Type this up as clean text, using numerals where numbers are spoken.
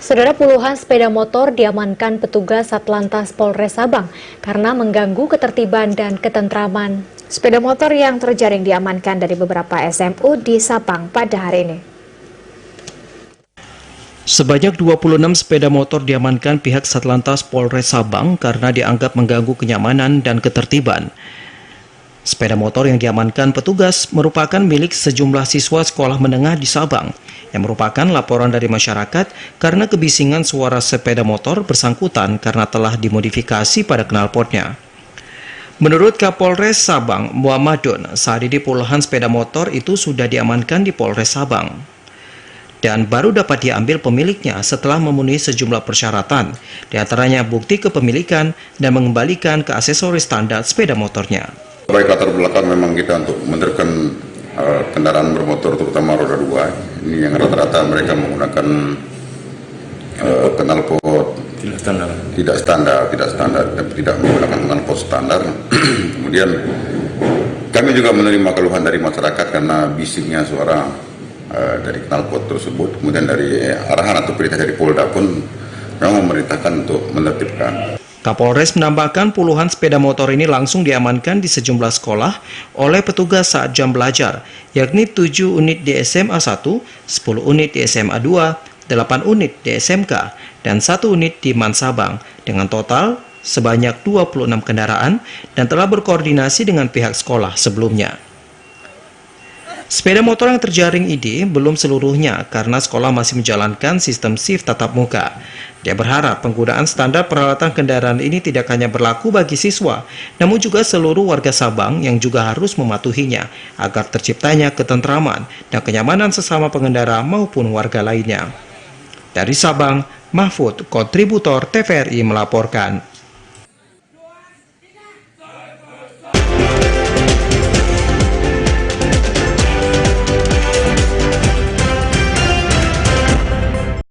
Saudara, puluhan sepeda motor diamankan petugas Satlantas Polres Sabang karena mengganggu ketertiban dan ketentraman. Sepeda motor yang terjaring diamankan dari beberapa SMU di Sabang pada hari ini. Sebanyak 26 sepeda motor diamankan pihak Satlantas Polres Sabang karena dianggap mengganggu kenyamanan dan ketertiban. Sepeda motor yang diamankan petugas merupakan milik sejumlah siswa sekolah menengah di Sabang, yang merupakan laporan dari masyarakat karena kebisingan suara sepeda motor bersangkutan karena telah dimodifikasi pada knalpotnya. Menurut Kapolres Sabang, Muhammadun, saat ini puluhan sepeda motor itu sudah diamankan di Polres Sabang dan baru dapat diambil pemiliknya setelah memenuhi sejumlah persyaratan, diantaranya bukti kepemilikan dan mengembalikan ke aksesoris standar sepeda motornya. Baik latar belakang memang kita untuk menerapkan kendaraan bermotor terutama roda 2 ini yang rata-rata mereka menggunakan knalpot tidak standar tidak menggunakan knalpot standar. Kemudian kami juga menerima keluhan dari masyarakat karena bisiknya suara dari knalpot tersebut. Kemudian dari arahan atau perintah dari Polda pun memang memerintahkan untuk menertibkan. Kapolres menambahkan puluhan sepeda motor ini langsung diamankan di sejumlah sekolah oleh petugas saat jam belajar, yakni 7 unit di SMA 1, 10 unit di SMA 2, 8 unit di SMK, dan 1 unit di Mansabang, dengan total sebanyak 26 kendaraan dan telah berkoordinasi dengan pihak sekolah sebelumnya. Sepeda motor yang terjaring ini belum seluruhnya karena sekolah masih menjalankan sistem shift tatap muka. Dia berharap penggunaan standar peralatan kendaraan ini tidak hanya berlaku bagi siswa, namun juga seluruh warga Sabang yang juga harus mematuhinya agar terciptanya ketentraman dan kenyamanan sesama pengendara maupun warga lainnya. Dari Sabang, Mahfud, kontributor TVRI melaporkan.